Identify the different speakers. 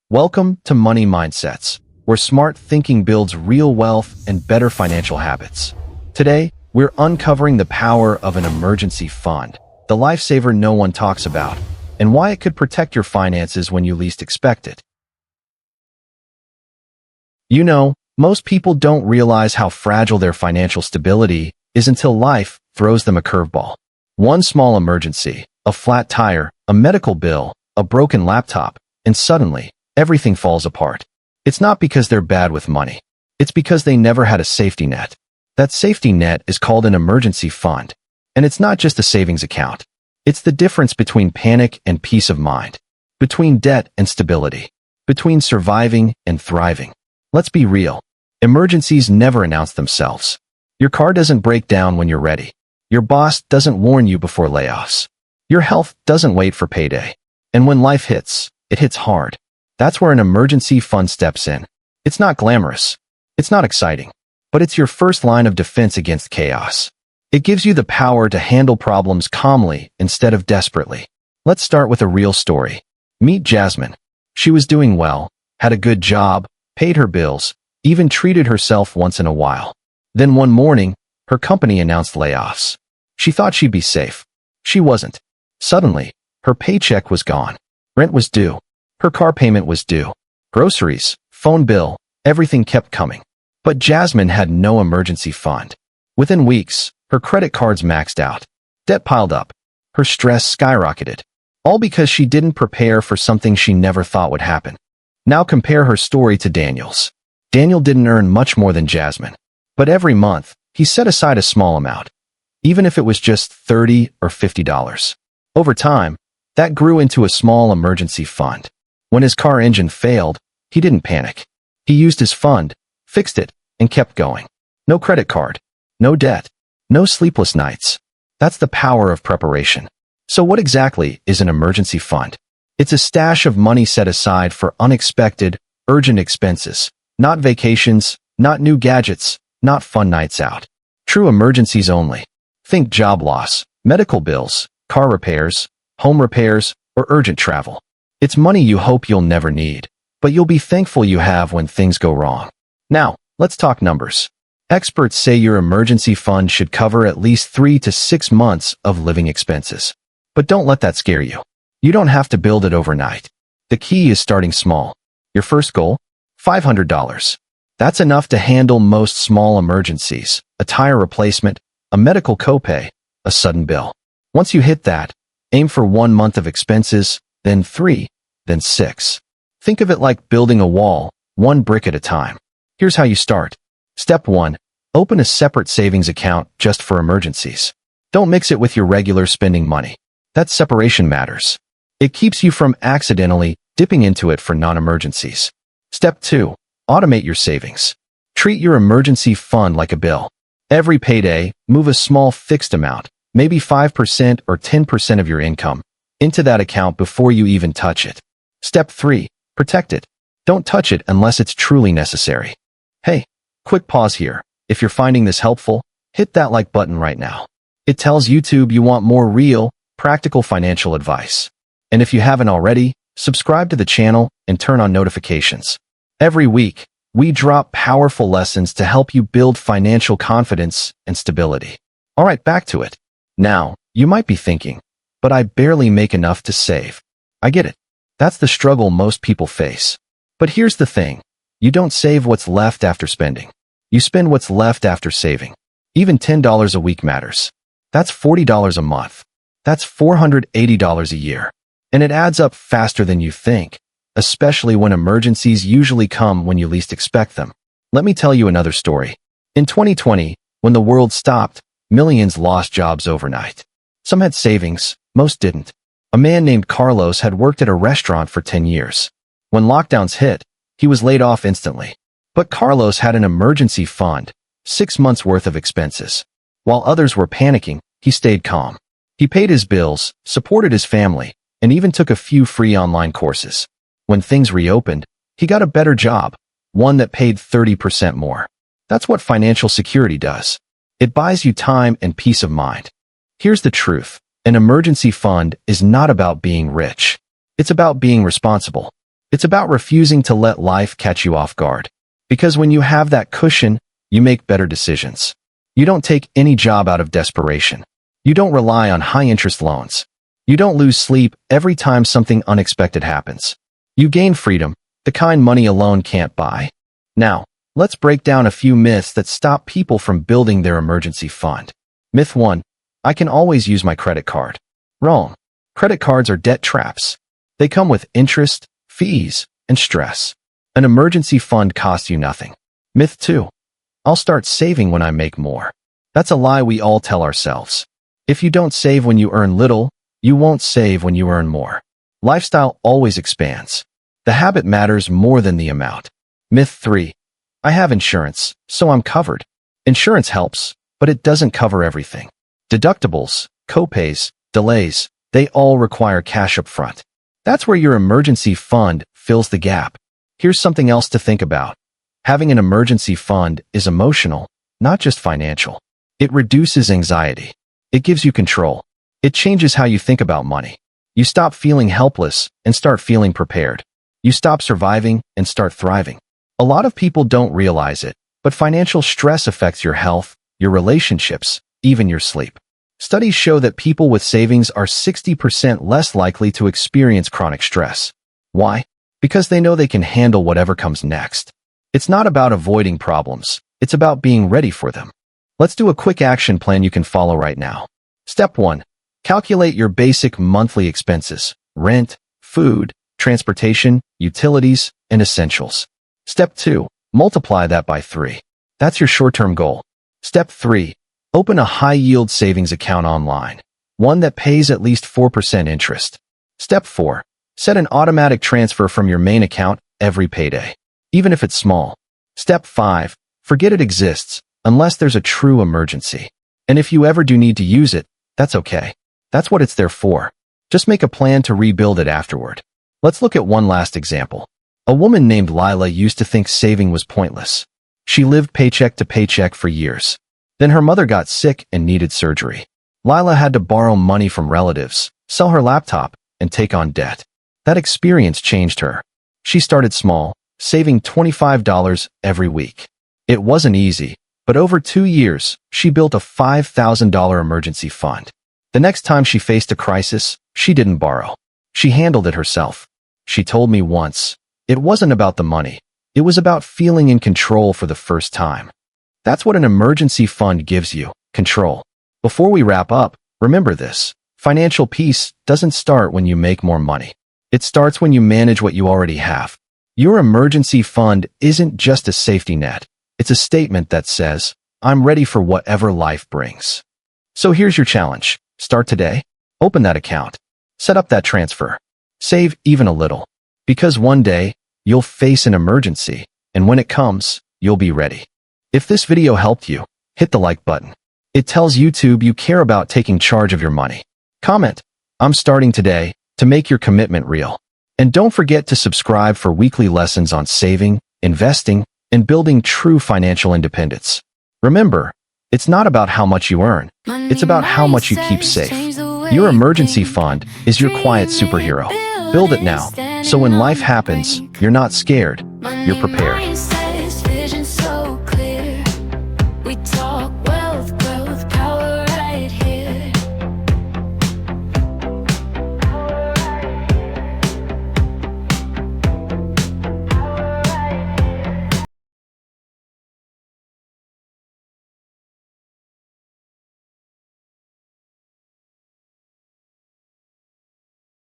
Speaker 1: Welcome to Money Mindsets, where smart thinking builds real wealth and better financial habits. Today, we're uncovering the power of an emergency fund, the lifesaver no one talks about, and why it could protect your finances when you least expect it. You know, most people don't realize how fragile their financial stability is until life throws them a curveball. One small emergency, a flat tire, a medical bill, a broken laptop, and suddenly, everything falls apart. It's not because they're bad with money. It's because they never had a safety net. That safety net is called an emergency fund. And it's not just a savings account. It's the difference between panic and peace of mind, between debt and stability, between surviving and thriving. Let's be real. Emergencies never announce themselves. Your car doesn't break down when you're ready. Your boss doesn't warn you before layoffs. Your health doesn't wait for payday. And when life hits, it hits hard. That's where an emergency fund steps in. It's not glamorous. It's not exciting. But it's your first line of defense against chaos. It gives you the power to handle problems calmly instead of desperately. Let's start with a real story. Meet Jasmine. She was doing well, had a good job, paid her bills, even treated herself once in a while. Then one morning, her company announced layoffs. She thought she'd be safe. She wasn't. Suddenly, her paycheck was gone. Rent was due. Her car payment was due. Groceries, phone bill, everything kept coming. But Jasmine had no emergency fund. Within weeks, her credit cards maxed out. Debt piled up. Her stress skyrocketed. All because she didn't prepare for something she never thought would happen. Now compare her story to Daniel's. Daniel didn't earn much more than Jasmine. But every month, he set aside a small amount. Even if it was just $30 or $50. Over time, that grew into a small emergency fund. When his car engine failed, he didn't panic. He used his fund, fixed it, and kept going. No credit card, no debt, no sleepless nights. That's the power of preparation. So what exactly is an emergency fund? It's a stash of money set aside for unexpected, urgent expenses. Not vacations, not new gadgets, not fun nights out. True emergencies only. Think job loss, medical bills, car repairs, home repairs, or urgent travel. It's money you hope you'll never need, but you'll be thankful you have when things go wrong. Now, let's talk numbers. Experts say your emergency fund should cover at least 3 to 6 months of living expenses. But don't let that scare you. You don't have to build it overnight. The key is starting small. Your first goal? $500. That's enough to handle most small emergencies, a tire replacement, a medical copay, a sudden bill. Once you hit that, aim for 1 month of expenses, then 3, then 6. Think of it like building a wall, one brick at a time. Here's how you start. Step 1. Open a separate savings account just for emergencies. Don't mix it with your regular spending money. That separation matters. It keeps you from accidentally dipping into it for non-emergencies. Step 2. Automate your savings. Treat your emergency fund like a bill. Every payday, move a small fixed amount, maybe 5% or 10% of your income, into that account before you even touch it. Step 3. Protect it. Don't touch it unless it's truly necessary. Hey, quick pause here. If you're finding this helpful, hit that like button right now. It tells YouTube you want more real, practical financial advice. And if you haven't already, subscribe to the channel and turn on notifications. Every week, we drop powerful lessons to help you build financial confidence and stability. All right, back to it. Now, you might be thinking, but I barely make enough to save. I get it. That's the struggle most people face. But here's the thing. You don't save what's left after spending. You spend what's left after saving. Even $10 a week matters. That's $40 a month. That's $480 a year. And it adds up faster than you think, especially when emergencies usually come when you least expect them. Let me tell you another story. In 2020, when the world stopped, millions lost jobs overnight. Some had savings, most didn't. A man named Carlos had worked at a restaurant for 10 years. When lockdowns hit, he was laid off instantly. But Carlos had an emergency fund, 6 months worth of expenses. While others were panicking, he stayed calm. He paid his bills, supported his family, and even took a few free online courses. When things reopened, he got a better job, one that paid 30% more. That's what financial security does. It buys you time and peace of mind. Here's the truth. An emergency fund is not about being rich. It's about being responsible. It's about refusing to let life catch you off guard. Because when you have that cushion, you make better decisions. You don't take any job out of desperation. You don't rely on high-interest loans. You don't lose sleep every time something unexpected happens. You gain freedom, the kind money alone can't buy. Now, let's break down a few myths that stop people from building their emergency fund. Myth 1. I can always use my credit card. Wrong. Credit cards are debt traps. They come with interest, fees, and stress. An emergency fund costs you nothing. Myth 2. I'll start saving when I make more. That's a lie we all tell ourselves. If you don't save when you earn little, you won't save when you earn more. Lifestyle always expands. The habit matters more than the amount. Myth 3. I have insurance, so I'm covered. Insurance helps, but it doesn't cover everything. Deductibles, copays, delays, they all require cash up front. That's where your emergency fund fills the gap. Here's something else to think about. Having an emergency fund is emotional, not just financial. It reduces anxiety. It gives you control. It changes how you think about money. You stop feeling helpless and start feeling prepared. You stop surviving and start thriving. A lot of people don't realize it, but financial stress affects your health, your relationships, even your sleep. Studies show that people with savings are 60% less likely to experience chronic stress. Why? Because they know they can handle whatever comes next. It's not about avoiding problems. It's about being ready for them. Let's do a quick action plan you can follow right now. Step 1. Calculate your basic monthly expenses: rent, food, transportation, utilities, and essentials. Step 2. Multiply that by 3. That's your short-term goal. Step 3. Open a high-yield savings account online, one that pays at least 4% interest. Step 4. Set an automatic transfer from your main account every payday, even if it's small. Step 5. Forget it exists, unless there's a true emergency. And if you ever do need to use it, that's okay. That's what it's there for. Just make a plan to rebuild it afterward. Let's look at one last example. A woman named Lila used to think saving was pointless. She lived paycheck to paycheck for years. Then her mother got sick and needed surgery. Lila had to borrow money from relatives, sell her laptop, and take on debt. That experience changed her. She started small, saving $25 every week. It wasn't easy, but over 2 years, she built a $5,000 emergency fund. The next time she faced a crisis, she didn't borrow. She handled it herself. She told me once, it wasn't about the money. It was about feeling in control for the first time. That's what an emergency fund gives you: control. Before we wrap up, remember this: financial peace doesn't start when you make more money. It starts when you manage what you already have. Your emergency fund isn't just a safety net. It's a statement that says, I'm ready for whatever life brings. So here's your challenge. Start today. Open that account. Set up that transfer. Save even a little. Because one day, you'll face an emergency, and when it comes, you'll be ready. If this video helped you, hit the like button. It tells YouTube you care about taking charge of your money. Comment, I'm starting today, to make your commitment real. And don't forget to subscribe for weekly lessons on saving, investing, and building true financial independence. Remember, it's not about how much you earn. It's about how much you keep safe. Your emergency fund is your quiet superhero. Build it now, so when life happens, you're not scared, you're prepared.